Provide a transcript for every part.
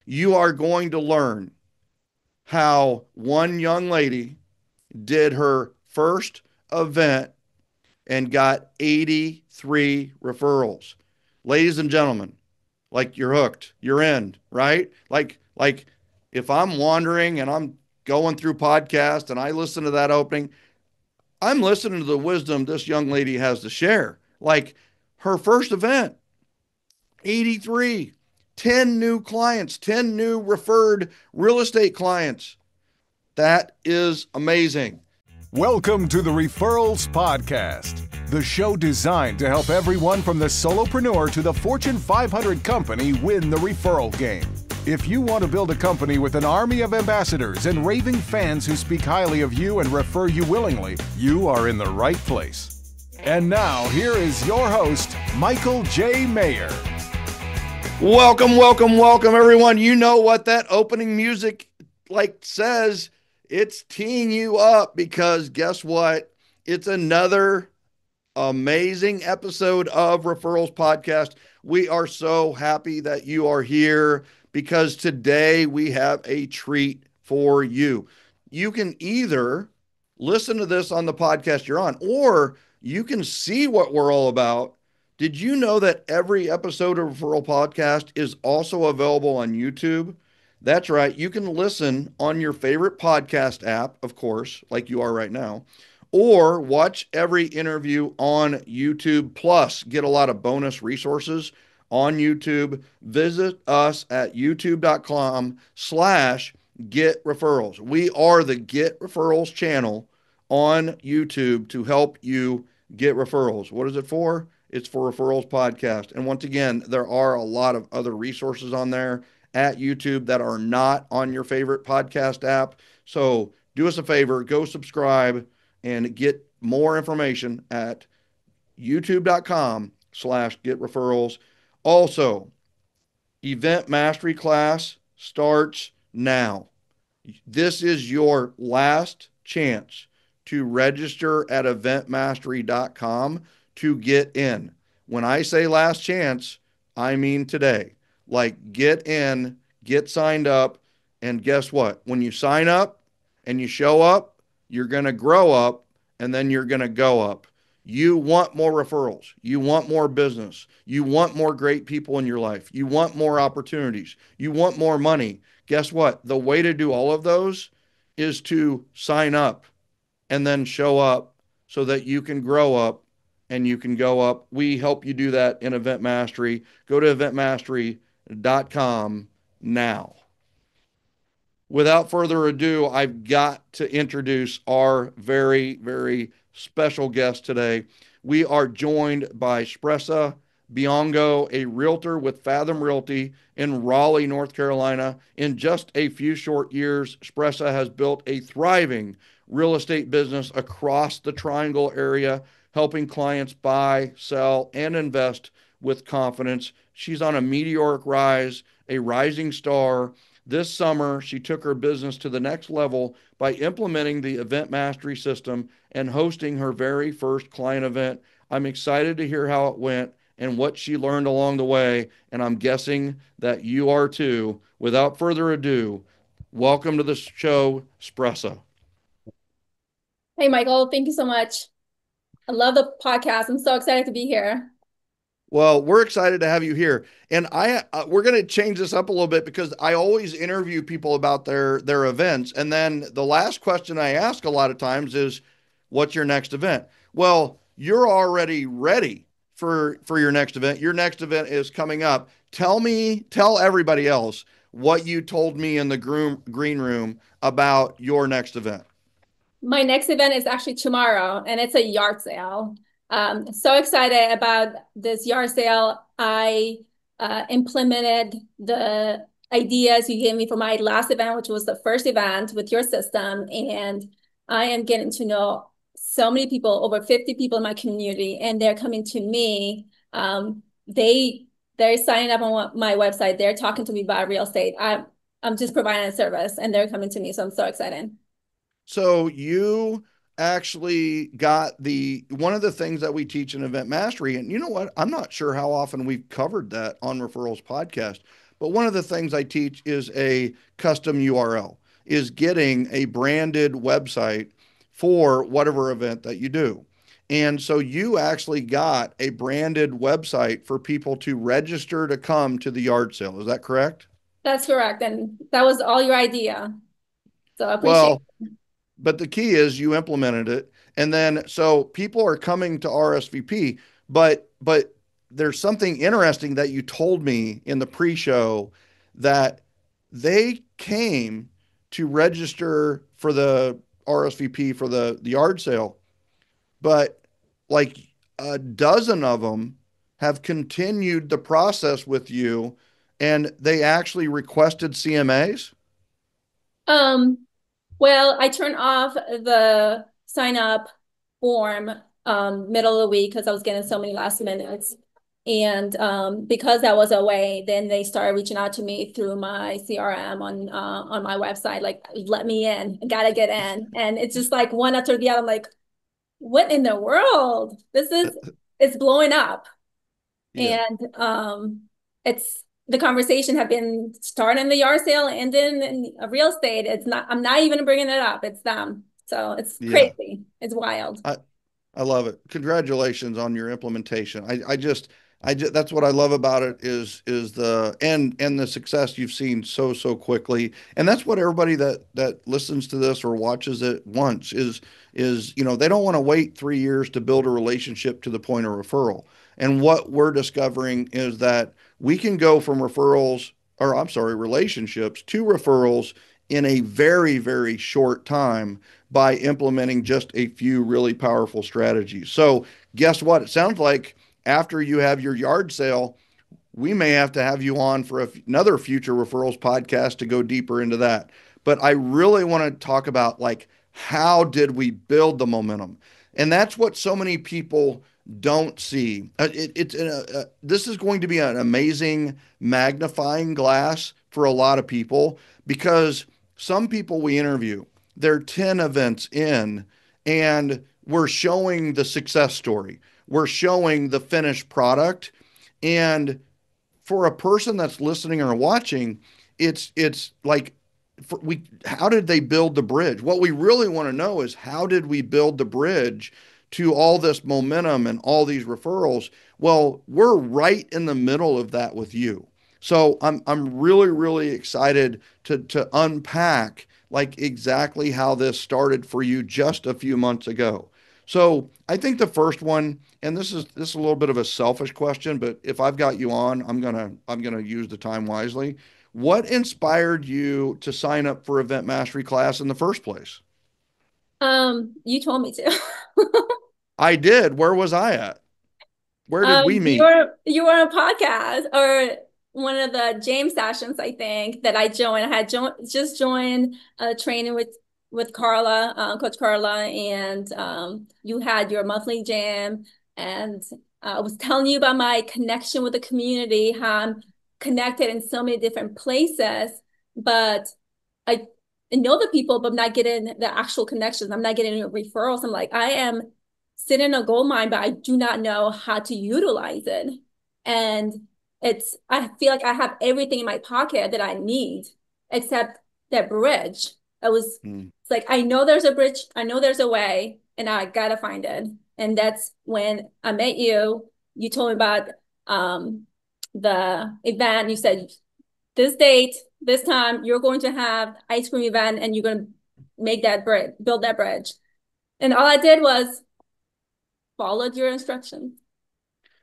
You are going to learn how one young lady did her first event and got 83 referrals. Ladies and gentlemen, like you're hooked, you're in, right? Like if I'm wandering and I'm going through podcast and I listen to that opening, I'm listening to the wisdom this young lady has to share. Like her first event, 83, 10 new clients, 10 new referred real estate clients. That is amazing. Welcome to the Referrals Podcast, the show designed to help everyone from the solopreneur to the Fortune 500 company win the referral game. If you want to build a company with an army of ambassadors and raving fans who speak highly of you and refer you willingly, you are in the right place. And now, here is your host, Michael J. Mayer. Welcome, welcome, welcome, everyone. You know what that opening music says. It's teeing you up because guess what? It's another amazing episode of Referrals Podcast. We are so happy that you are here because today we have a treat for you. You can either listen to this on the podcast you're on, or you can see what we're all about. Did you know that every episode of Referral Podcast is also available on YouTube? That's right. You can listen on your favorite podcast app, of course, like you are right now, or watch every interview on YouTube. Plus, get a lot of bonus resources on YouTube. Visit us at youtube.com/get referrals. We are the Get Referrals channel on YouTube to help you get referrals. What is it for? It's for Referrals Podcast. And once again, there are a lot of other resources on there at YouTube that are not on your favorite podcast app. So do us a favor, go subscribe and get more information at youtube.com/get referrals. Also, event mastery class starts now. This is your last chance to register at eventmastery.com to get in. When I say last chance, I mean today. Like get in, get signed up, and guess what? When you sign up and you show up, you're going to grow up and then you're going to go up. You want more referrals. You want more business. You want more great people in your life. You want more opportunities. You want more money. Guess what? The way to do all of those is to sign up and then show up so that you can grow up and you can go up. We help you do that in Event Mastery. Go to eventmastery.com now. Without further ado, I've got to introduce our very, very special guest today. We are joined by Spressa Biongo, a realtor with Fathom Realty in Raleigh, North Carolina. In just a few short years, Spressa has built a thriving real estate business across the Triangle area, helping clients buy, sell, and invest with confidence. She's on a meteoric rise, a rising star. This summer, she took her business to the next level by implementing the Event Mastery system and hosting her very first client event. I'm excited to hear how it went and what she learned along the way, and I'm guessing that you are too. Without further ado, welcome to the show, Spressa. Hey, Michael, thank you so much. I love the podcast. I'm so excited to be here. Well, we're excited to have you here, and we're going to change this up a little bit because I always interview people about their events, and then the last question I ask a lot of times is, "What's your next event?" Well, you're already ready for your next event. Your next event is coming up. Tell everybody else what you told me in the green room about your next event. My next event is actually tomorrow, and it's a yard sale. So excited about this yard sale. I implemented the ideas you gave me for my last event, which was the first event with your system. And I am getting to know so many people, over 50 people in my community, and they're coming to me. They're signing up on my website. They're talking to me about real estate. I'm just providing a service, and they're coming to me. So I'm so excited. So you actually got one of the things that we teach in Event Mastery, and you know what? I'm not sure how often we've covered that on Referrals Podcast, but one of the things I teach is a custom URL, is getting a branded website for whatever event that you do. And so you actually got a branded website for people to register to come to the yard sale. Is that correct? That's correct. And that was all your idea. So I appreciate Well, but the key is you implemented it. And then so people are coming to RSVP, but there's something interesting that you told me in the pre-show that they came to register for the RSVP for the yard sale, but like a dozen of them have continued the process with you and they actually requested CMAs. Um, well, I turned off the sign up form middle of the week because I was getting so many last minutes. And because I was away, then they started reaching out to me through my CRM on my website, like, let me in, I gotta get in. And it's just like one after the other. I'm like, what in the world? It's blowing up. Yeah. And it's the conversation have been starting in the yard sale and then in real estate. It's not, I'm not even bringing it up. It's them. So it's Yeah. crazy. It's wild. I, I love it. Congratulations on your implementation. I just that's what I love about it is the and the success you've seen so quickly. And that's what everybody that listens to this or watches it wants is they don't want to wait 3 years to build a relationship to the point of referral. And what we're discovering is that we can go from referrals or I'm sorry, relationships to referrals in a very short time by implementing just a few really powerful strategies. So, guess what? It sounds like after you have your yard sale, we may have to have you on for another future referrals podcast to go deeper into that. But I really want to talk about like how did we build the momentum? And that's what so many people don't see. This is going to be an amazing magnifying glass for a lot of people because some people we interview, they're 10 events in and we're showing the success story. We're showing the finished product. And for a person that's listening or watching, it's like we how did they build the bridge? What we really want to know is how did we build the bridge to all this momentum and all these referrals? Well, we're right in the middle of that with you. So I'm really excited to unpack like exactly how this started for you just a few months ago. So I think the first one, and this is a little bit of a selfish question, but if I've got you on, I'm gonna use the time wisely. What inspired you to sign up for Event Mastery class in the first place? You told me to. I did. Where was I at? Where did we meet? You were on a podcast or one of the James sessions, I think, that I joined. I had just joined training with Carla, Coach Carla, and you had your monthly jam, and I was telling you about my connection with the community, how I'm connected in so many different places, but I know the people, but I'm not getting the actual connections. I'm not getting referrals. I'm like, I am sitting in a gold mine, but I do not know how to utilize it. And I feel like I have everything in my pocket that I need, except that bridge. Hmm. It's like, I know there's a bridge, I know there's a way, and I gotta find it. And that's when I met you. You told me about the event. You said, this date, this time, you're going to have ice cream event and you're going to make that bridge, build that bridge. And all I did was followed your instructions.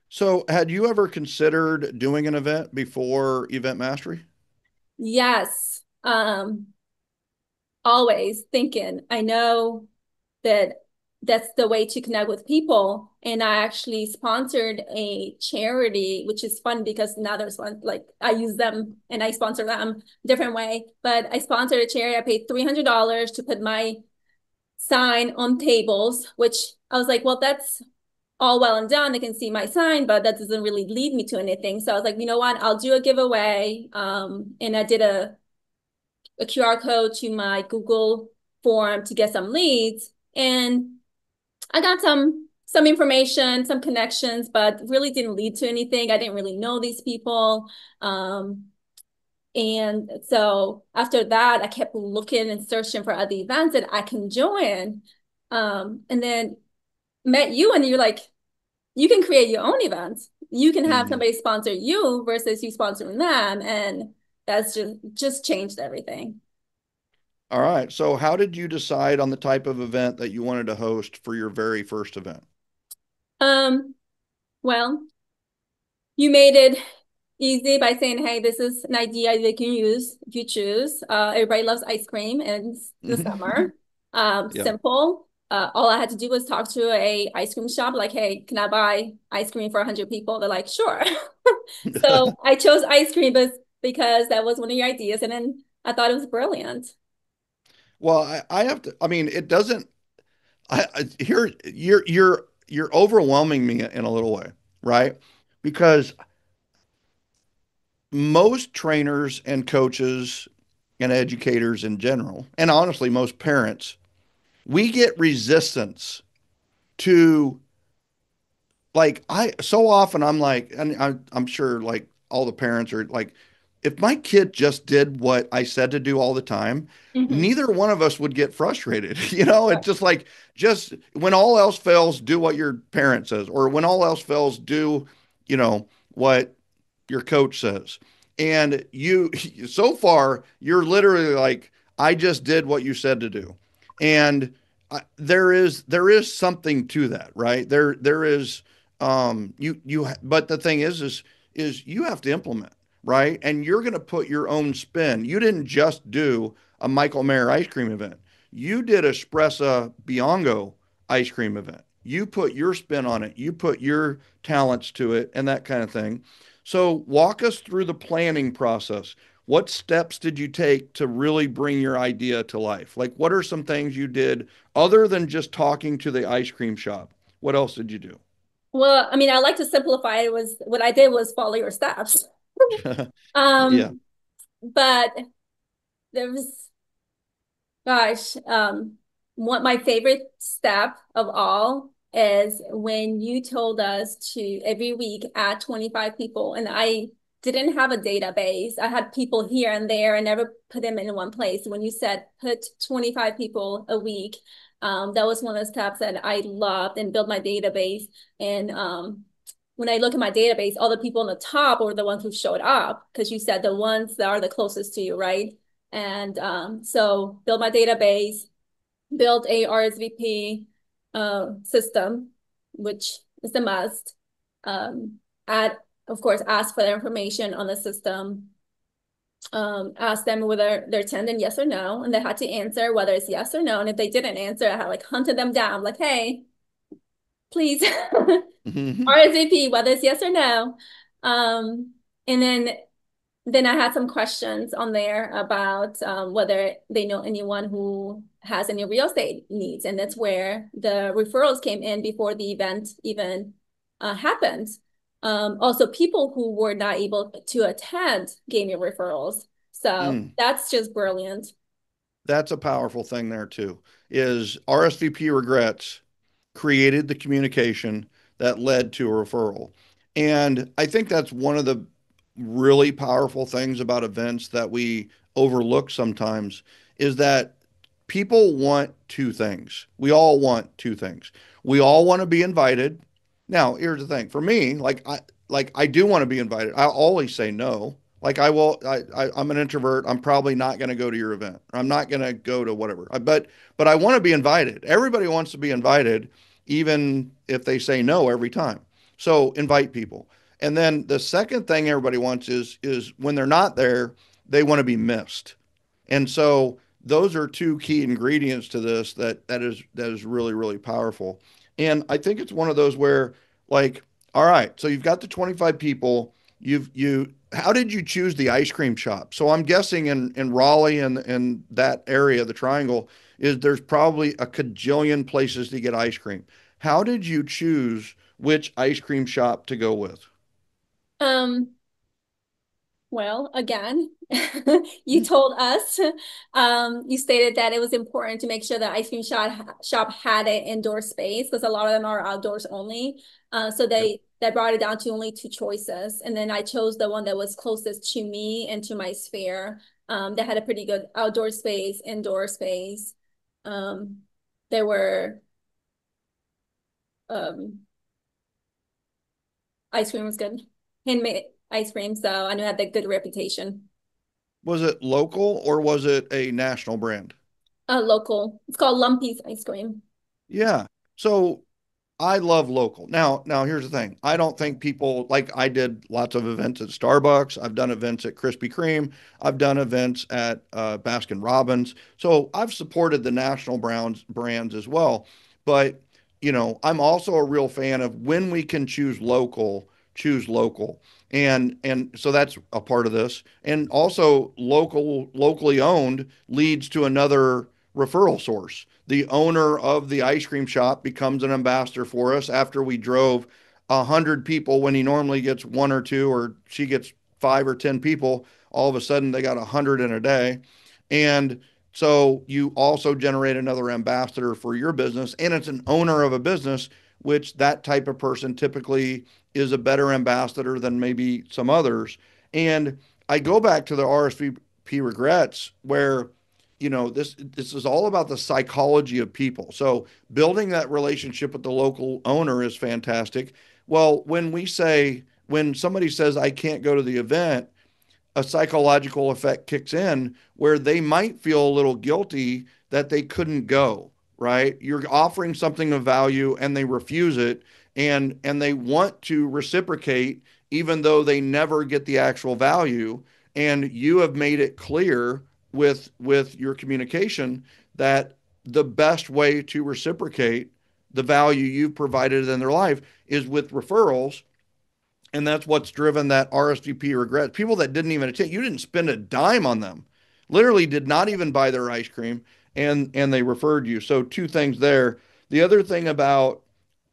So, had you ever considered doing an event before Event Mastery? Yes. Always thinking, I know that that's the way to connect with people. And I actually sponsored a charity, which is fun because now there's one, like I use them and I sponsor them different way. But I sponsored a charity. I paid $300 to put my sign on tables, which I was like, well, that's all well and done. They can see my sign, but that doesn't really lead me to anything. So I was like, you know what? I'll do a giveaway. And I did a QR code to my Google form to get some leads. And I got some information, some connections, but really didn't lead to anything. I didn't really know these people. And so after that, I kept looking and searching for other events that I can join. And then met you, and you're like, you can create your own events. You can have Mhm. somebody sponsor you versus you sponsoring them. And that's just changed everything. All right. So how did you decide on the type of event that you wanted to host for your very first event? Um, well, you made it easy by saying, hey, this is an idea they can use if you choose. Everybody loves ice cream in the Mhm. summer. Yeah. Simple. All I had to do was talk to a ice cream shop, like, hey, can I buy ice cream for 100 people? They're like, sure. So I chose ice cream because that was one of your ideas. And then I thought it was brilliant. Well, I have to, I mean, it doesn't, here, you're overwhelming me in a little way, right? Because most trainers and coaches and educators in general, and honestly, most parents, we get resistance to like I so often I'm like, and I'm sure like all the parents are like, if my kid just did what I said to do all the time, Mhm. neither one of us would get frustrated. You know, it's just like, just when all else fails, do what your parent says, or when all else fails, do, what your coach says. And you, so far, you're literally like, I just did what you said to do. And there is something to that, right? There is but the thing is you have to implement, right? And you're going to put your own spin. You didn't just do a Michael Mayer ice cream event. You did a Espressa Bianco ice cream event. You put your spin on it. You put your talents to it and that kind of thing. So walk us through the planning process. What steps did you take to really bring your idea to life? Like, what are some things you did other than just talking to the ice cream shop? What else did you do? Well, I mean, I like to simplify it. Was what I did was follow your steps. Yeah. Um, but there was, gosh, what my favorite step of all is when you told us to every week add 25 people, and I didn't have a database. I had people here and there and never put them in one place. When you said put 25 people a week, that was one of the steps that I loved and built my database. And when I look at my database, all the people on the top were the ones who showed up because you said the ones that are the closest to you, right? And so build my database, build a RSVP system, which is a must. Add, of course, ask for their information on the system. Ask them whether they're attending, yes or no, and they had to answer whether it's yes or no. And if they didn't answer, I had like hunted them down, like, hey, please RSVP, whether it's yes or no. And then I had some questions on there about whether they know anyone who has any real estate needs. And that's where the referrals came in before the event even happened. Also, people who were not able to attend gave me referrals. So Mm. that's just brilliant. That's a powerful thing there too. Is RSVP regrets created the communication that led to a referral. And I think that's one of the really powerful things about events that we overlook sometimes is that people want two things. We all want two things. We all want to be invited. Now, here's the thing. For me, like I do want to be invited. I always say no. Like I will I'm an introvert. I'm probably not going to go to your event. I'm not going to go to whatever. But I want to be invited. Everybody wants to be invited even if they say no every time. So invite people. And then the second thing everybody wants is when they're not there, they want to be missed. And so those are two key ingredients to this that is really really powerful. And I think it's one of those where like all right, so you've got the 25 people, you how did you choose the ice cream shop? So I'm guessing in Raleigh and that area, the triangle, is there's probably a cajillion places to get ice cream. How did you choose which ice cream shop to go with? Um, Well, again, you told us, you stated that it was important to make sure the ice cream shop had an indoor space because a lot of them are outdoors only. So Yep. that brought it down to only two choices. And then I chose the one that was closest to me and to my sphere, that had a pretty good outdoor space, indoor space. There were um, ice cream was good, handmade ice cream, so I knew it had that good reputation. Was it local or was it a national brand? Local. It's called Lumpy's ice cream. Yeah. So I love local. Now here's the thing. I don't think people like I did lots of events at Starbucks. I've done events at Krispy Kreme. I've done events at Baskin Robbins. So I've supported the national brands as well. But I'm also a real fan of when we can choose local. And so that's a part of this. And also locally owned leads to another referral source. The owner of the ice cream shop becomes an ambassador for us after we drove 100 people when he normally gets one or two, or she gets 5 or 10 people. All of a sudden, they got 100 in a day. And so you also generate another ambassador for your business, and it's an owner of a business, which that type of person typically is a better ambassador than maybe some others. And I go back to the RSVP regrets where this is all about the psychology of people. So building that relationship with the local owner is fantastic. Well, when somebody says I can't go to the event, a psychological effect kicks in where they might feel a little guilty that they couldn't go, right? You're offering something of value and they refuse it, and they want to reciprocate even though they never get the actual value, and you have made it clear with your communication that the best way to reciprocate the value you've provided in their life is with referrals, and that's what's driven that RSVP regret. People that didn't even attend, you didn't spend a dime on them, literally did not even buy their ice cream, and they referred you. So two things there. The other thing about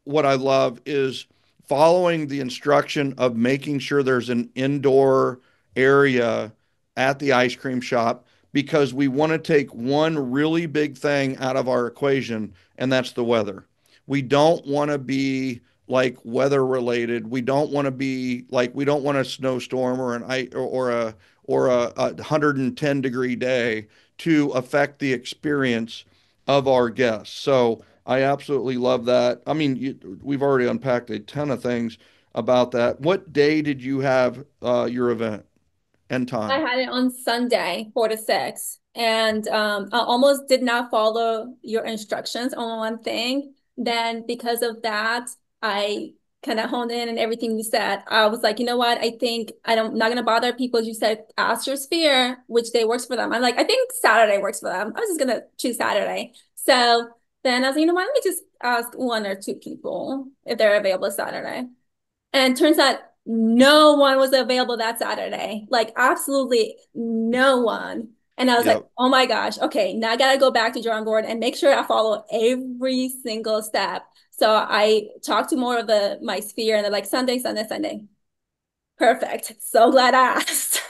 what I love is following the instruction of making sure there's an indoor area at the ice cream shop, because we want to take one really big thing out of our equation, and that's the weather. We don't want to be like weather related. We don't want to be like we don't want a snowstorm or an ice or a 110-degree day to affect the experience of our guests. So I absolutely love that. I mean, we've already unpacked a ton of things about that. What day did you have your event and I time? had it on Sunday, 4 to 6, and I almost did not follow your instructions on one thing. Then because of that, I kind of honed in and everything you said. I was like, you know what? I think I'm not gonna bother people. You said ask your sphere which day works for them. I'm like, I think Saturday works for them. I was just gonna choose Saturday. So then I was like, you know what? Let me just ask one or two people if they're available Saturday. And turns out no one was available that Saturday. Like absolutely no one. And I was like, Yep. oh my gosh, okay, now I gotta go back to drawing board and make sure I follow every single step. So I talked to more of my sphere, and they're like, Sunday, Sunday, Sunday. Perfect. So glad I asked.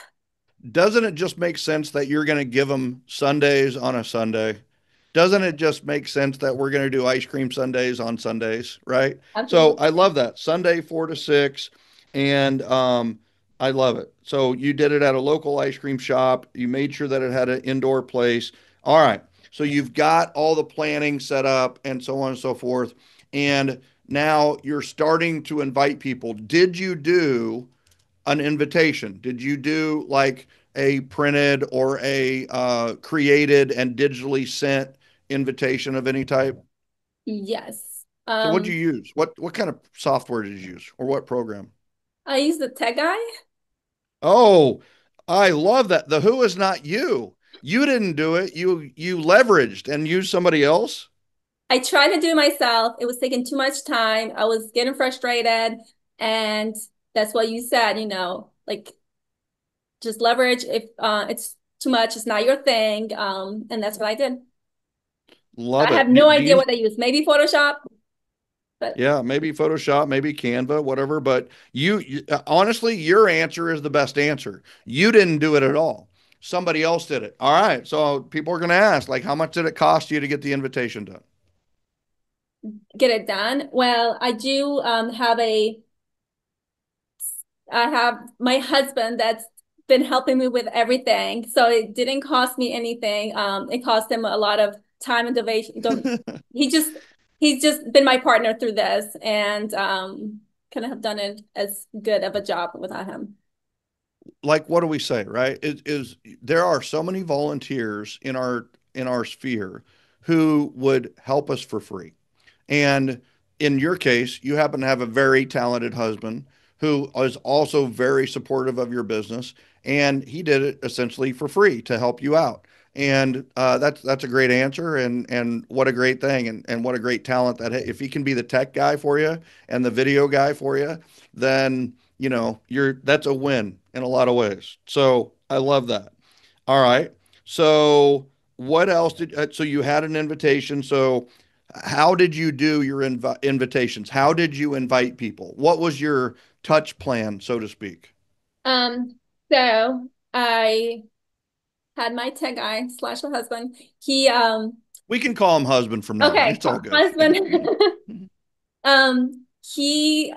Doesn't it just make sense that you're going to give them Sundays on a Sunday? Doesn't it just make sense that we're going to do ice cream Sundays on Sundays, right? So I Absolutely. love that. Sunday 4 to 6, and I love it. So you did it at a local ice cream shop. You made sure that it had an indoor place. All right. So you've got all the planning set up and so on and so forth. And now you're starting to invite people. Did you do an invitation? Did you do like a printed or a created and digitally sent invitation of any type? Yes. So what'd you use? What kind of software did you use, or what program? I used the tech guy. Oh, I love that. The who is not you. You didn't do it. You leveraged and used somebody else. I tried to do it myself. It was taking too much time. I was getting frustrated. And that's what you said, like just leverage if it's too much, it's not your thing. And that's what I did. Love I have it. no Do idea you what they use. Maybe Photoshop, but Yeah, maybe Photoshop, maybe Canva, whatever. But honestly, your answer is the best answer. You didn't do it at all. Somebody else did it. All right. So people are going to ask, like, how much did it cost you to get the invitation get it done. Well, I do have a I have my husband that's been helping me with everything. So it didn't cost me anything. It cost him a lot of time and devotion. He just he's just been my partner through this, and couldn't have done it as good of a job without him. Like, what do we say, right? There are so many volunteers in our sphere who would help us for free. And in your case, you happen to have a very talented husband who is also very supportive of your business, and he did it essentially for free to help you out. And that's a great answer, and what a great thing, and what a great talent that if he can be the tech guy for you and the video guy for you, then you're that's a win in a lot of ways. So I love that. All right. So what else so you had an invitation. So how did you do your invitations? How did you invite people? What was your touch plan, so to speak? Um, so I had my tech guy slash my husband. He We can call him husband from now on. okay, It's all good. husband. He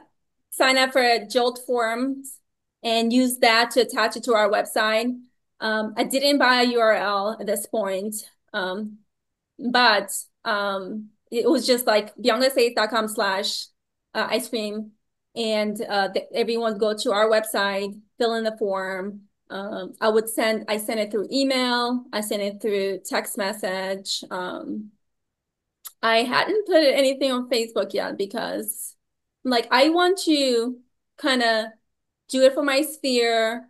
signed up for Jolt forums and used that to attach it to our website. I didn't buy a URL at this point, but it was just like beyondthesafe.com slash ice cream. And everyone go to our website, fill in the form. I sent it through email. I sent it through text message. I hadn't put anything on Facebook yet because like I want to kind of do it for my sphere.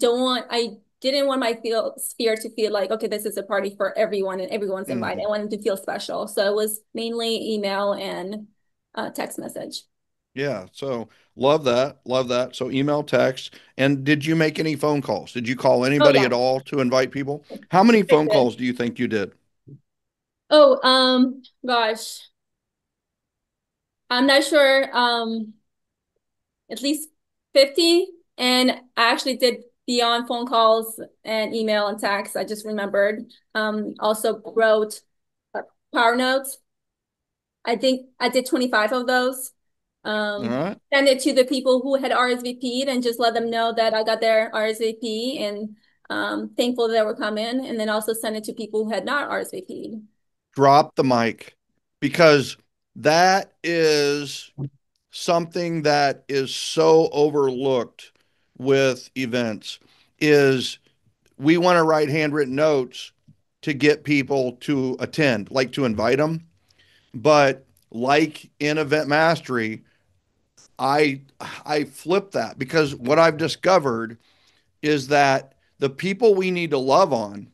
I didn't want my sphere to feel like, okay, this is a party for everyone and everyone's invited. Mhm. I wanted to feel special. So it was mainly email and text message. Yeah. So love that. Love that. So email, text. And did you make any phone calls? Did you call Oh anybody yeah, at all to invite people? How many I phone did. calls do you think you did? Oh, gosh, I'm not sure. At least 50. And I actually did beyond phone calls and email and text. I just remembered. Also wrote power notes. I think I did 25 of those. All right. Send it to the people who had RSVP'd and just let them know that I got their RSVP and thankful that they were coming. And then also send it to people who had not RSVP'd. Drop the mic, because that is something that is so overlooked with events is we want to write handwritten notes to get people to attend, like to invite them. But like in event mastery, I flip that, because what I've discovered is that the people we need to love on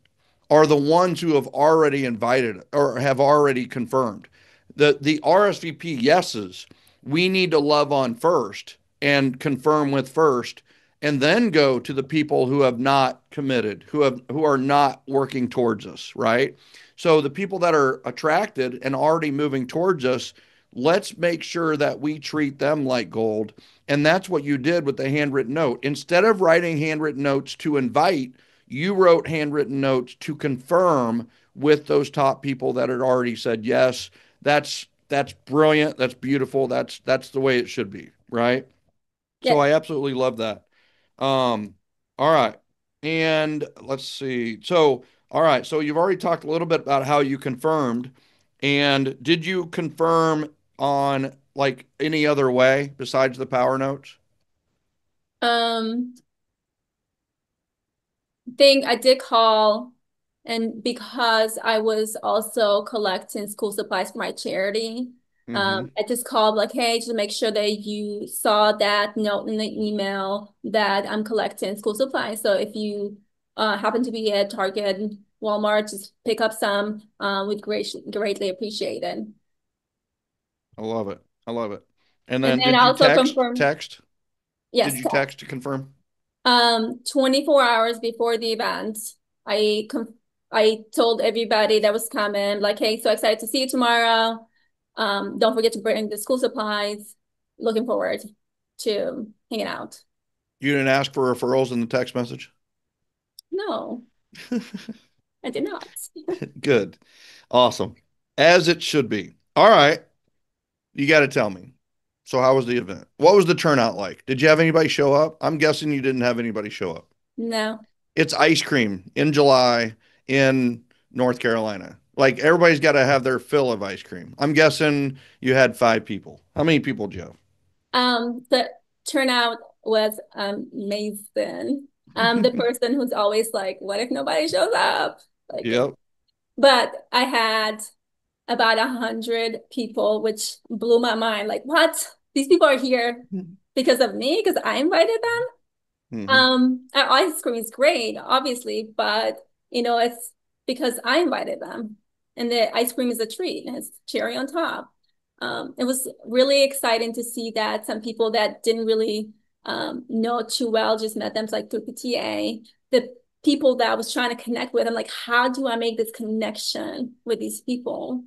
are the ones who have already invited or have already confirmed. The RSVP yeses, we need to love on first and confirm with first, and then go to the people who have not committed, who are not working towards us, right? So the people that are attracted and already moving towards us, let's make sure that we treat them like gold. And that's what you did with the handwritten note. Instead of writing handwritten notes to invite, you wrote handwritten notes to confirm with those top people that had already said yes. That's brilliant. That's beautiful. That's the way it should be, right? So Yes. I absolutely love that. All right. And let's see. So, all right. So you've already talked a little bit about how you confirmed. And did you confirm on like any other way besides the power notes? Um, Thing I did call, and because I was also collecting school supplies for my charity, Mm-hmm. I just called like, hey, just make sure that you saw that note in the email that I'm collecting school supplies. So if you happen to be at Target, Walmart, just pick up some. We'd greatly appreciate it. I love it. I love it. And And then then did you also text? confirm, Text? Did yes, you text to confirm? 24 hours before the event, I com I told everybody that was coming, like, hey, so excited to see you tomorrow. Don't forget to bring the school supplies. Looking forward to hanging out. You didn't ask for referrals in the text message? No, I did not. Good. Awesome. As it should be. All right. You got to tell me. So how was the event? What was the turnout like? Did you have anybody show up? I'm guessing you didn't have anybody show up. No. It's ice cream in July in North Carolina. Like everybody's got to have their fill of ice cream. I'm guessing you had 5 people. How many people did you have? The turnout was amazing. The person who's always like, what if nobody shows up? Like, Yep. but I had about 100 people, which blew my mind. Like, what? These people are here because of me, because I invited them. Hmm. Our ice cream is great, obviously, but it's because I invited them, and the ice cream is a treat, and it's cherry on top. It was really exciting to see that some people that didn't really know too well just met them like through PTA. The people that I was trying to connect with, I'm like, how do I make this connection with these people?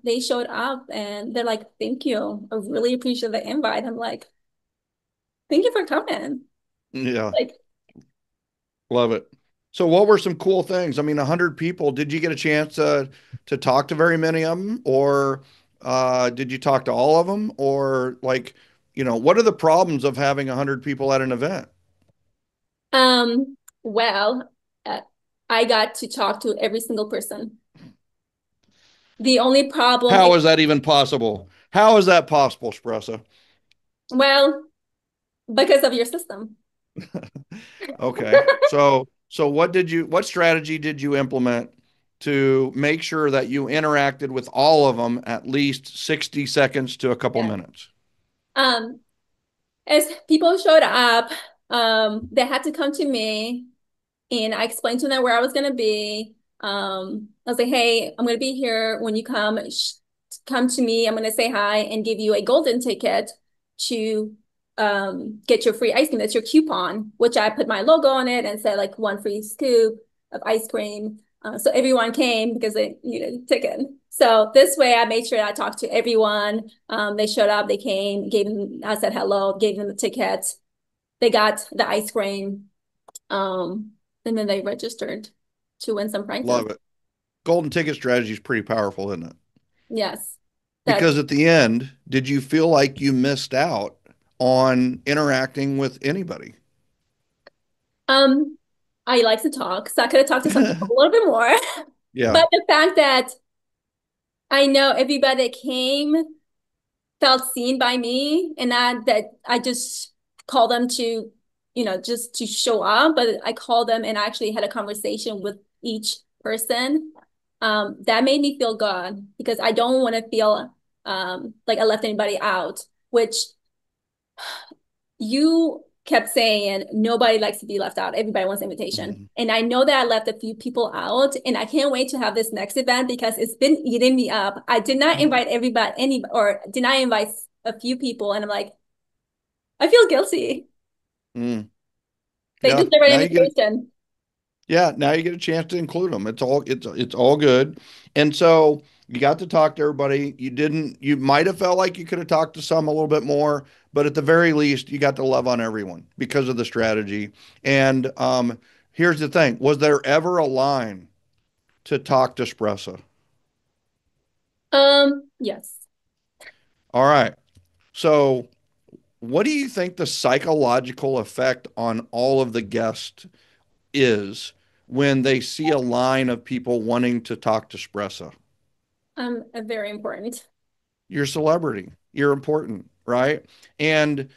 They showed up and they're like, thank you. I really appreciate the invite. I'm like, thank you for coming. Yeah. Like, Love it. So what were some cool things? I mean, 100 people. Did you get a chance to talk to very many of them, or did you talk to all of them, or like, what are the problems of having 100 people at an event? well, uh, I got to talk to every single person. The only problem is, How is that even possible? How is that possible, Spressa? well, because of your system. Okay. So what strategy did you implement to make sure that you interacted with all of them at least 60 seconds to a couple Yeah. minutes? Um, as people showed up, they had to come to me and I explained to them where I was going to be. I was like, hey, I'm going to be here when you come. Come to me. I'm going to say hi and give you a golden ticket to get your free ice cream. That's your coupon, which I put my logo on it and said like 1 free scoop of ice cream. So everyone came because they needed a ticket. So this way I made sure I talked to everyone. They showed up, they came, gave them, I said hello, gave them the ticket. They got the ice cream. Um, and then they registered to win some prizes. Love it. Golden ticket strategy is pretty powerful, isn't it? Yes. That Because at the end, did you feel like you missed out on interacting with anybody? um I like to talk, so I could have talked to some people a little bit more. Yeah. But the fact that I know everybody that came felt seen by me and that I just called them to, just to show up, but I called them and I actually had a conversation with each person. That made me feel good because I don't want to feel like I left anybody out, which you kept saying nobody likes to be left out. Everybody wants invitation. Mhm. And I know that I left a few people out and I can't wait to have this next event because it's been eating me up. I did not invite everybody, or did not invite a few people. And I'm like, I feel guilty. Mm. They Yeah. deserve an invitation. Now you get a chance to include them. It's all good. And so you got to talk to everybody. You might have felt like you could have talked to some a little bit more, but at the very least, you got to love on everyone because of the strategy. And here's the thing: was there ever a line to talk to Spressa? Yes. All right. So what do you think the psychological effect on all of the guests is when they see a line of people wanting to talk to Spressa? Very important. You're a celebrity. You're important, right? And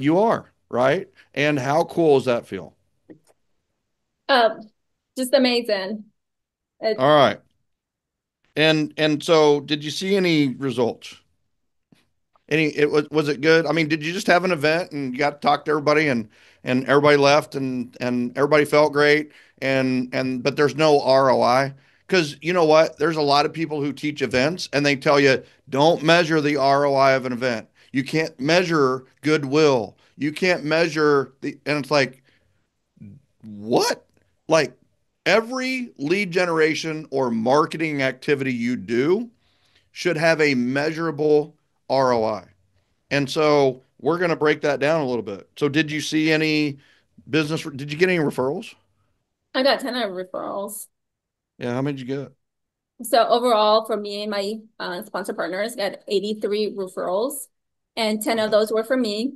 you are, right? And how cool does that feel? Um, just amazing. It, All right. And so did you see any results? Was it good? I mean, did you just have an event and you got to talk to everybody and everybody left and everybody felt great and but there's no ROI? Because you know what? There's a lot of people who teach events and they tell you don't measure the ROI of an event. You can't measure goodwill. You can't measure and it's like, what? Like every lead generation or marketing activity you do should have a measurable ROI. And so we're going to break that down a little bit. So did you see any did you get any referrals? I got 10 of referrals. Yeah, how many did you get? So overall, for me and my sponsor partners, got 83 referrals. and 10 of Yeah. those were for me.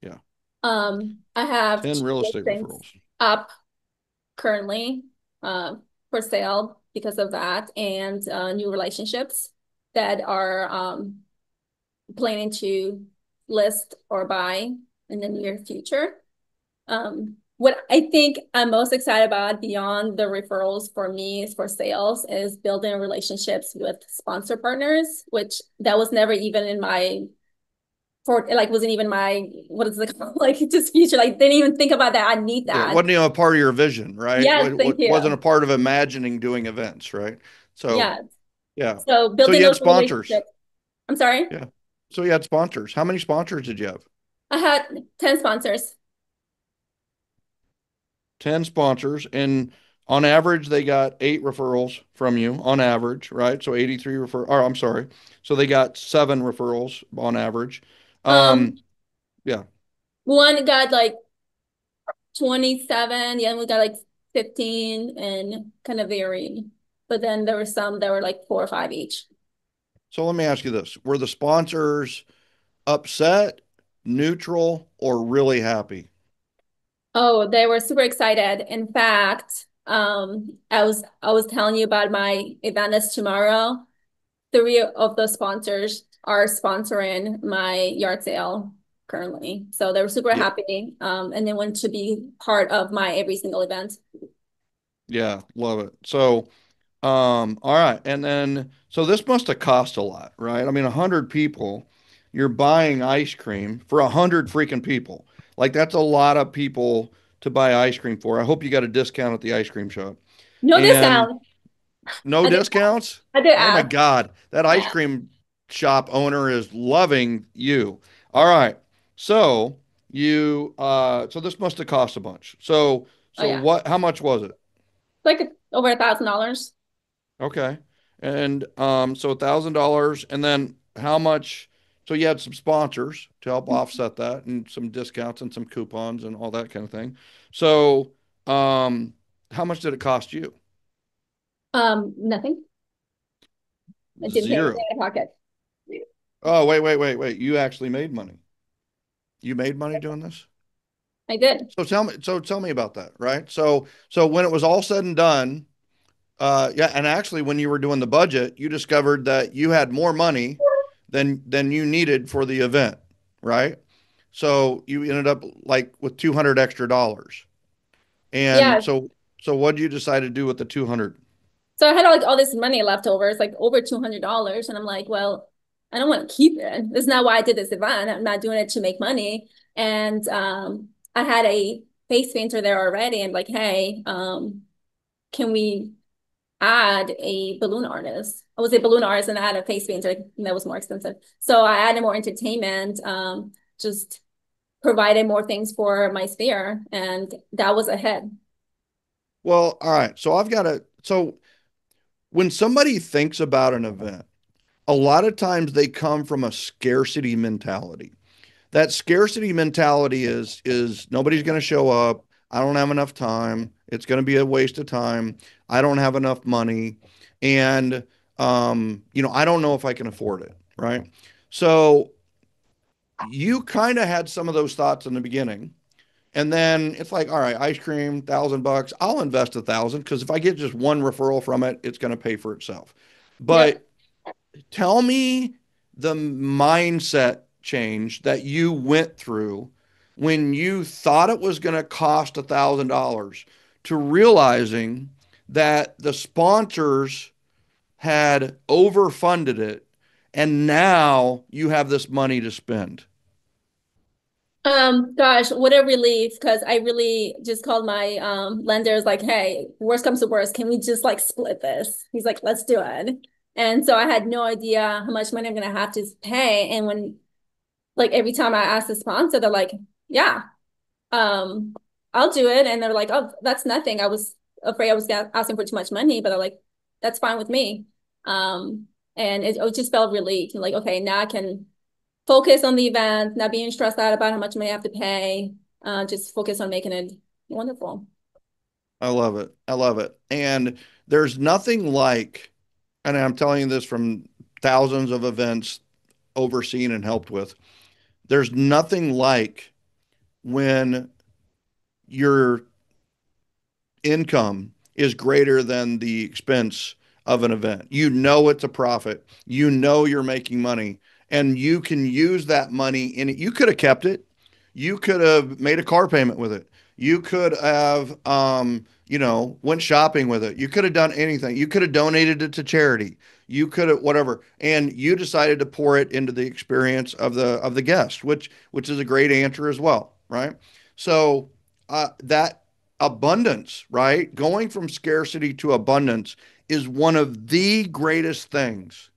Yeah. I have 10 two real estate listings referrals. up currently for sale because of that, and new relationships that are planning to list or buy in the near future. What I think I'm most excited about beyond the referrals for me is for sales is building relationships with sponsor partners, which that was never even in my for like wasn't even my what is it called? Like just future. Like didn't even think about that. I need Yeah, it that. wasn't even a part of your vision, right? Yes, thank What wasn't a you. part of imagining doing events, right? So, Yes. yeah. So So building you had those sponsors. relationships. I'm sorry. Yeah. So you had sponsors. How many sponsors did you have? I had 10 sponsors. 10 sponsors. And on average, they got 8 referrals from you on average, right? So 83 or I'm sorry. So they got 7 referrals on average. Um, Um, yeah. one got like 27, the other one got like 15 and kind of varied. But then there were some that were like 4 or 5 each. So let me ask you this. Were the sponsors upset, neutral, or really happy? Oh, they were super excited. In fact, I was telling you about my event is tomorrow. Three of the sponsors are sponsoring my yard sale currently. So they were super Yeah. happy. And they want to be part of my every single event. Yeah. Love it. So, all right. And then, so this must have cost a lot, right? I mean, 100 people, you're buying ice cream for 100 freaking people. Like, that's a lot of people to buy ice cream for. I hope you got a discount at the ice cream shop. No And discount. no I did, discounts? I did Oh my ask. God. That I ice asked. cream shop owner is loving you. All right. So so this must have cost a bunch. Oh So yeah. how much was it? Like over $1,000. Okay. And so $1,000. And then how much? So you had some sponsors to help offset that and some discounts and some coupons and all that kind of thing. So how much did it cost you? Nothing. I didn't pay anything Zero. out of pocket. Oh, wait. You actually made money. You made money doing this? I did. So tell me about that, right? So when it was all said and done, yeah, and actually when you were doing the budget, you discovered that you had more money than you needed for the event, right? So you ended up like with 200 extra dollars. And Yeah. so what did you decide to do with the 200? So I had like all this money left over. It's like over $200. And I'm like, well, I don't want to keep it. This is not why I did this event. I'm not doing it to make money. And I had a face painter there already. And like, hey, can we add a balloon artist? I was a balloon artist and I had a face painter and that was more expensive. So I added more entertainment, just provided more things for my sphere. And that was a hit. Well, all right. So when somebody thinks about an event, a lot of times they come from a scarcity mentality. That scarcity mentality is nobody's going to show up. I don't have enough time. It's going to be a waste of time. I don't have enough money, and I don't know if I can afford it. Right. So you kind of had some of those thoughts in the beginning, and then it's like, all right, ice cream, $1,000. I'll invest 1,000 because if I get just one referral from it, it's going to pay for itself. Yep. But tell me the mindset change that you went through when you thought it was going to cost $1,000 to realizing that the sponsors had overfunded it and now you have this money to spend. Gosh, what a relief because I really just called my lenders like, hey, worst comes to worst, can we just like split this? He's like, let's do it. And so I had no idea how much money I'm gonna have to pay. And when like every time I ask the sponsor, they're like, yeah, um, I'll do it. And they're like, oh, that's nothing. I was afraid I was asking for too much money, but they're like, that's fine with me. Um, and it just felt relieved. Like, okay, now I can focus on the event, not being stressed out about how much money I have to pay. Just focus on making it wonderful. I love it. I love it. And there's nothing like, and I'm telling you this from thousands of events overseen and helped with. There's nothing like when your income is greater than the expense of an event. You know it's a profit. You know you're making money, and you can use that money in it. You could have kept it. You could have made a car payment with it. You could have, went shopping with it. You could have done anything. You could have donated it to charity. You could have whatever, and you decided to pour it into the experience of the guest, which is a great answer as well, right? So that abundance, right? Going from scarcity to abundance is one of the greatest things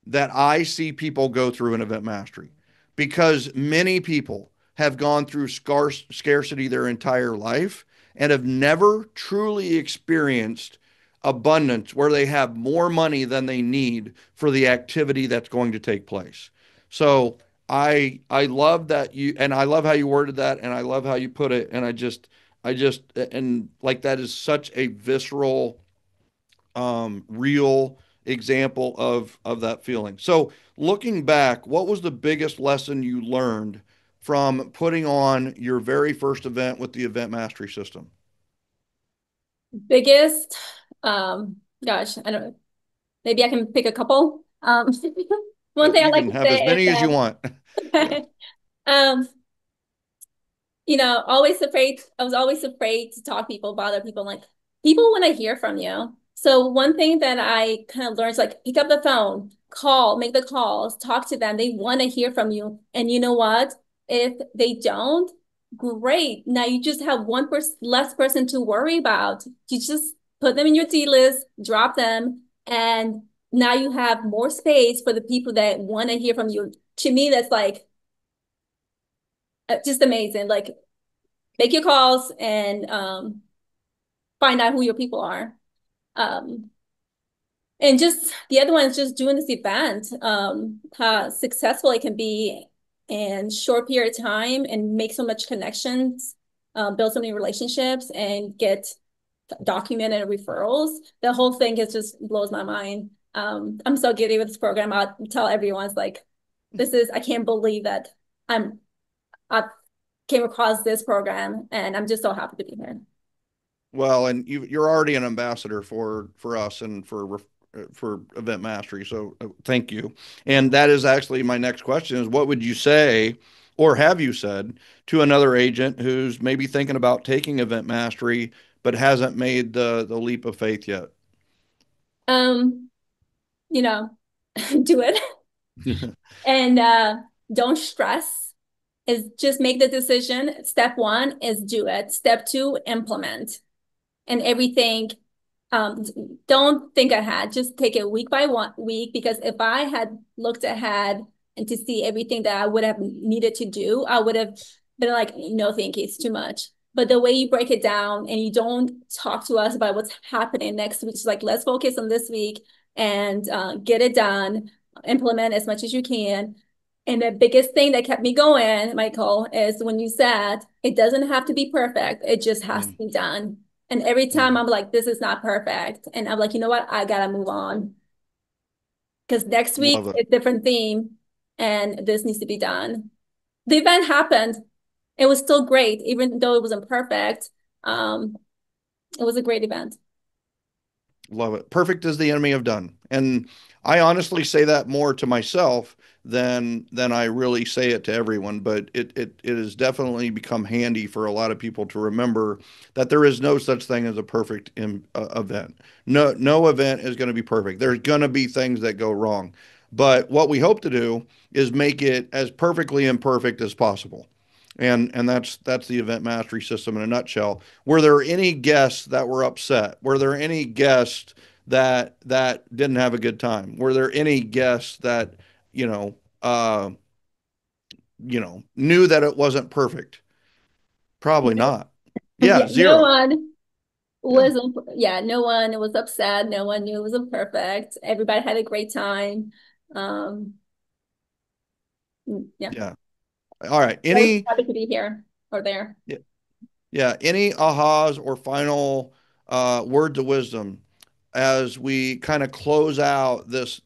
that I see people go through in event mastery because many people have gone through scarcity their entire life and have never truly experienced abundance where they have more money than they need for the activity that's going to take place. So I love that you and I love how you worded that and I love how you put it and I just and like that is such a visceral real example of that feeling. So looking back, what was the biggest lesson you learned from putting on your very first event with the event mastery system? Biggest, gosh, I don't know. Maybe I can pick a couple. One thing I You like can to have as say is many as you want. Yeah. that, um, always afraid. I was always afraid to talk to people, bother people. Like people want to hear from you. So one thing that I kind of learned is like pick up the phone, call, make the calls, talk to them. They want to hear from you. And you know what? If they don't, great. Now you just have one person less person to worry about. You just put them in your D list, drop them, and now you have more space for the people that want to hear from you. To me, that's like just amazing. Like make your calls and find out who your people are. Um, and just the other one is just doing this event, how successful it can be in short period of time and make so much connections, build so many relationships and get documented referrals. The whole thing is just blows my mind. I'm so giddy with this program. I'll tell everyone, it's like, I can't believe that I came across this program and I'm just so happy to be here. Well, and you're already an ambassador for us and for Event Mastery. So thank you. And that is actually my next question is what would you say or have you said to another agent who's maybe thinking about taking Event Mastery but hasn't made the leap of faith yet? Um, you know, do it and don't stress. Is just make the decision. Step one is do it. Step two, implement. And everything. Um, don't think ahead. Just take it week by one week because if I had looked ahead and to see everything that I would have needed to do, I would have been like, no, thank you, it's too much. But the way you break it down and you don't talk to us about what's happening next week, it's like let's focus on this week and get it done, implement as much as you can. And the biggest thing that kept me going, Michael, is when you said it doesn't have to be perfect, it just has to Mm, be done. And every time mhm. I'm like, this is not perfect. And I'm like, you know what? I gotta move on. Because next week Love it. it's a different theme and this needs to be done. The event happened. It was still great, even though it wasn't perfect. Um, it was a great event. Love it. Perfect is the enemy of done. And I honestly say that more to myself than I really say it to everyone, but it has definitely become handy for a lot of people to remember that there is no such thing as a perfect event. No event is going to be perfect. There's going to be things that go wrong. But what we hope to do is make it as perfectly imperfect as possible. And that's the event mastery system in a nutshell. Were there any guests that were upset? Were there any guests that didn't have a good time? Were there any guests that, you know, uh, knew that it wasn't perfect? Probably not. Yeah, Yeah, no zero. one Yeah, wasn't, yeah, no one was upset. No one knew it wasn't perfect. Everybody had a great time. Um, yeah, yeah. All right. I was Any happy to be here or there. yeah, any ahas or final words of wisdom as we kind of close out this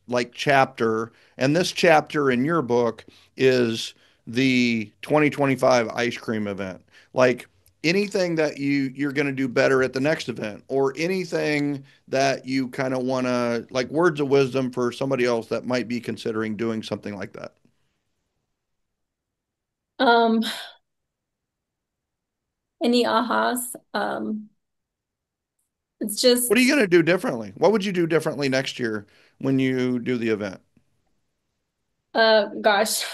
like chapter, and this chapter in your book is the 2025 ice cream event. Like anything that you're going to do better at the next event, or anything that you kind of want to, like, words of wisdom for somebody else that might be considering doing something like that. Um, any ahas? It's What are you just, going to do differently? What would you do differently next year when you do the event? gosh,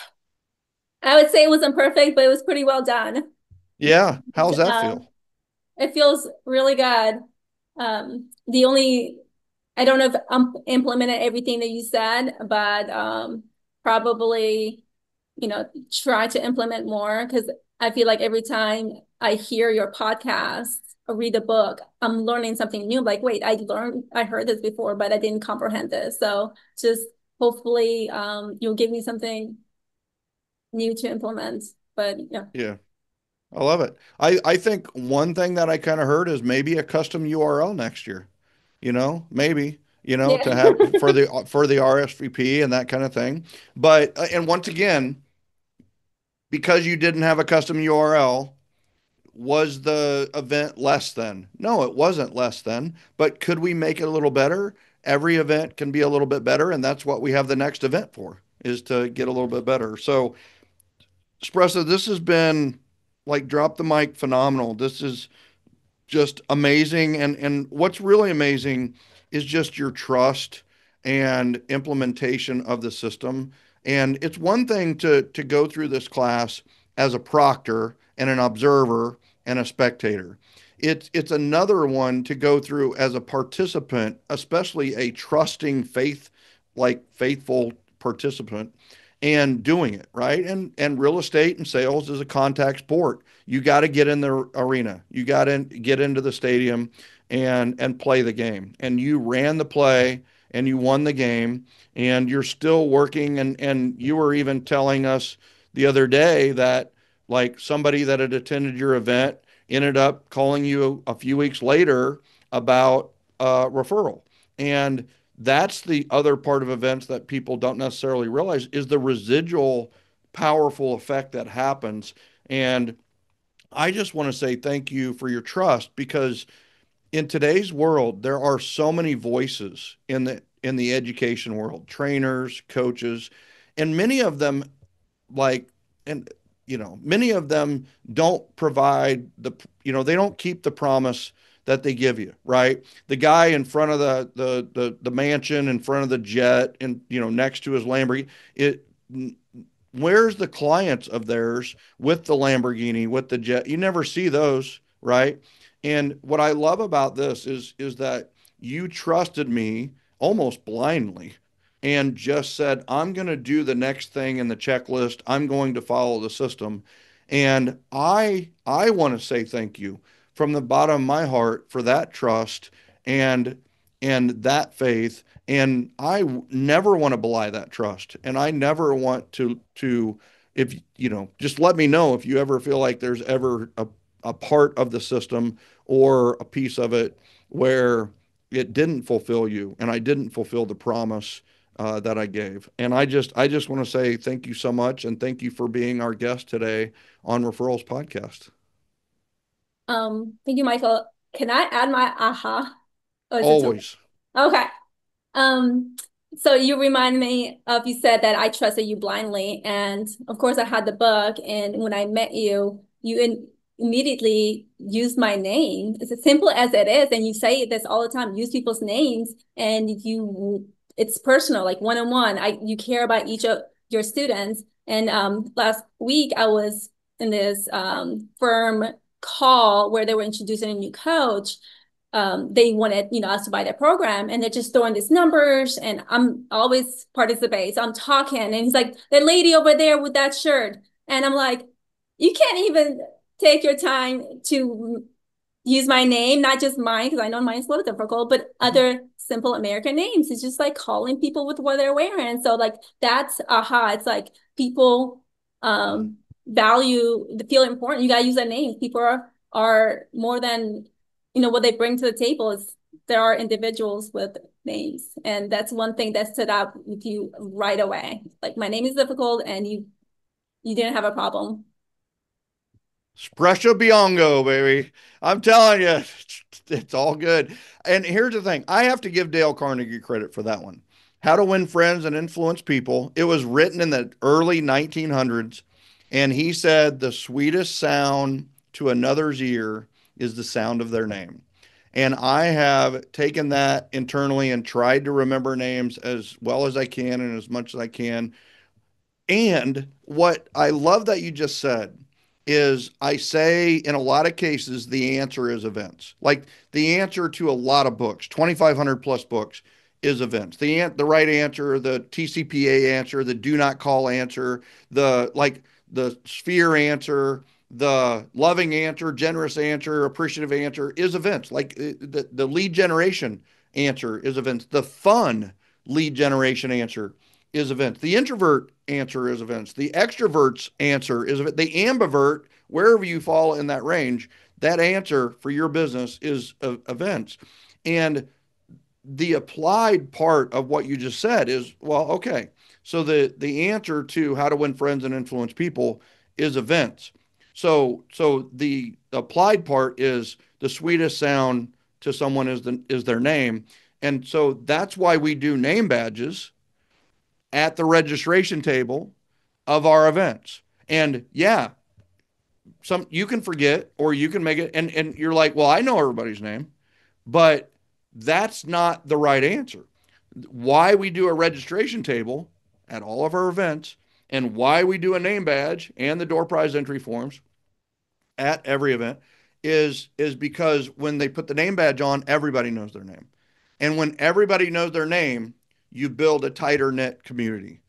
I would say it wasn't perfect, but it was pretty well done. Yeah, how's that Um, feel? it feels really good. The only, I don't know if I implemented everything that you said, but probably, try to implement more, because I feel like every time I hear your podcast or read a book, I'm learning something new. Like, wait, I heard this before, but I didn't comprehend this. So just hopefully you'll give me something new to implement. But yeah. Yeah. I love it. I think one thing that I kind of heard is maybe a custom URL next year, maybe, Yeah. to have for the RSVP and that kind of thing. But and once again, because you didn't have a custom URL, was the event less than? No, it wasn't less than, but could we make it a little better? Every event can be a little bit better, and that's what we have the next event for, is to get a little bit better. So, Espresso, this has been like drop the mic phenomenal. This is just amazing. And what's really amazing is just your trust and implementation of the system. And it's one thing to go through this class as a proctor and an observer and a spectator. It's another one to go through as a participant, especially a trusting faithful participant, and doing it right. And real estate and sales is a contact sport. You got to get in the arena. You got to get into the stadium and play the game. And you ran the play and you won the game, and you're still working. And you were even telling us the other day that, like, somebody that had attended your event ended up calling you a few weeks later about referral. And that's the other part of events that people don't necessarily realize, is the residual powerful effect that happens. And I just want to say thank you for your trust, because in today's world there are so many voices in the education world, trainers, coaches, and many of them, like, and many of them don't provide they don't keep the promise that they give you, right? The guy in front of the mansion, in front of the jet, and next to his Lamborghini, it where's the clients of theirs with the Lamborghini, with the jet? You never see those, right? And what I love about this is that you trusted me almost blindly and just said, I'm going to do the next thing in the checklist. I'm going to follow the system. And I want to say thank you from the bottom of my heart for that trust and that faith. And I never want to belie that trust. And I never want to if just let me know if you ever feel like there's ever a part of the system or a piece of it where it didn't fulfill you and I didn't fulfill the promise that I gave. And I just want to say thank you so much, and thank you for being our guest today on Referrals Podcast. Thank you, Michael. Can I add my aha? Or is it too Always. late? Okay. Um, so you remind me of, you said that I trusted you blindly. And of course I had the book. And when I met you, immediately used my name. It's as simple as it is. And you say this all the time, use people's names, and it's personal, like one-on-one. You care about each of your students. And last week I was in this firm call where they were introducing a new coach. They wanted, us to buy their program, and they're just throwing these numbers, and I'm always participate. So I'm talking, and he's like, the lady over there with that shirt. And I'm like, you can't even take your time to use my name, not just mine, because I know mine's a little difficult, but other simple American names. It's just like calling people with what they're wearing. So like that's aha. It's like people value, feel important. You gotta use that name. People are more than what they bring to the table is there are individuals with names. And that's one thing that stood out with you right away. Like, my name is difficult, and you didn't have a problem. Sprecha Biongo, baby. I'm telling you, it's all good. And here's the thing, I have to give Dale Carnegie credit for that one. How to Win Friends and Influence People. It was written in the early 1900s, and he said the sweetest sound to another's ear is the sound of their name. And I have taken that internally and tried to remember names as well as I can and as much as I can. And what I love that you just said is I say in a lot of cases, the answer is events. Like the answer to a lot of books, 2,500 plus books, is events. The right answer, the TCPA answer, the do not call answer, the sphere answer, the loving answer, generous answer, appreciative answer is events. Like the lead generation answer is events. The fun lead generation answer is events. The introvert answer is events. The extrovert's answer is events. The ambivert, wherever you fall in that range, that answer for your business is events. And the applied part of what you just said is, well, okay, so the answer to how to win friends and influence people is events. So the applied part is the sweetest sound to someone is their name. And so that's why we do name badges at the registration table of our events. And yeah, some you can forget or you can make it and you're like, well, I know everybody's name, but that's not the right answer. Why we do a registration table at all of our events and why we do a name badge and the door prize entry forms at every event is because when they put the name badge on, everybody knows their name. And when everybody knows their name, you build a tighter knit community.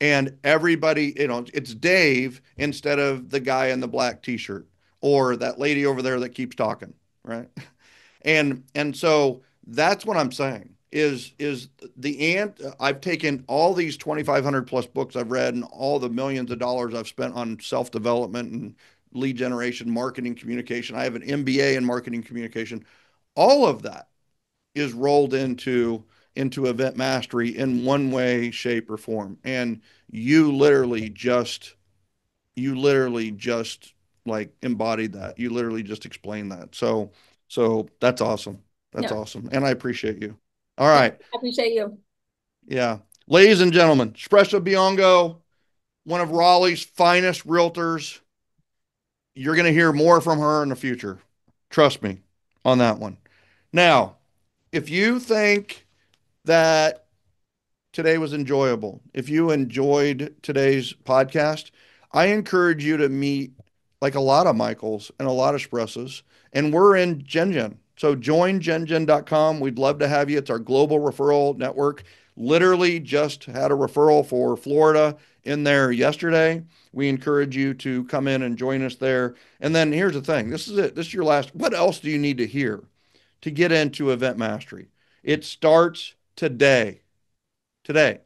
And everybody, it's Dave instead of the guy in the black t-shirt or that lady over there that keeps talking, right? And so that's what I'm saying is I've taken all these 2,500 plus books I've read and all the millions of dollars I've spent on self-development and lead generation, marketing, communication. I have an MBA in marketing communication. All of that is rolled into event mastery in one way, shape, or form. And you literally just like embodied that. You literally just explained that. So that's awesome. That's Yeah. awesome. And I appreciate you. All right. I appreciate you. Yeah. Ladies and gentlemen, Sprecha Biongo, one of Raleigh's finest realtors. You're going to hear more from her in the future. Trust me on that one. Now, if you think that today was enjoyable, if you enjoyed today's podcast, I encourage you to meet like a lot of Michaels and a lot of Spressas. And we're in GenGen. So join gengen.com. We'd love to have you. It's our global referral network. Literally just had a referral for Florida in there yesterday. We encourage you to come in and join us there. And then here's the thing. This is it. This is your last. What else do you need to hear to get into event mastery? It starts today. Today.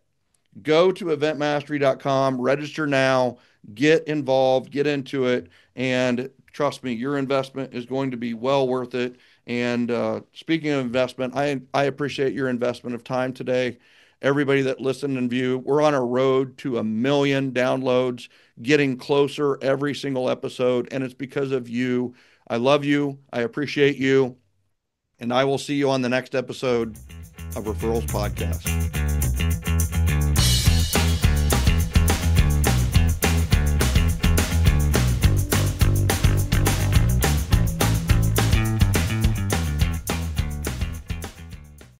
Go to eventmastery.com, register now, get involved, get into it, and trust me, your investment is going to be well worth it. And speaking of investment, I appreciate your investment of time today. Everybody that listened and viewed, we're on a road to 1 million downloads, getting closer every single episode, and it's because of you. I love you. I appreciate you. And I will see you on the next episode of Referrals Podcast.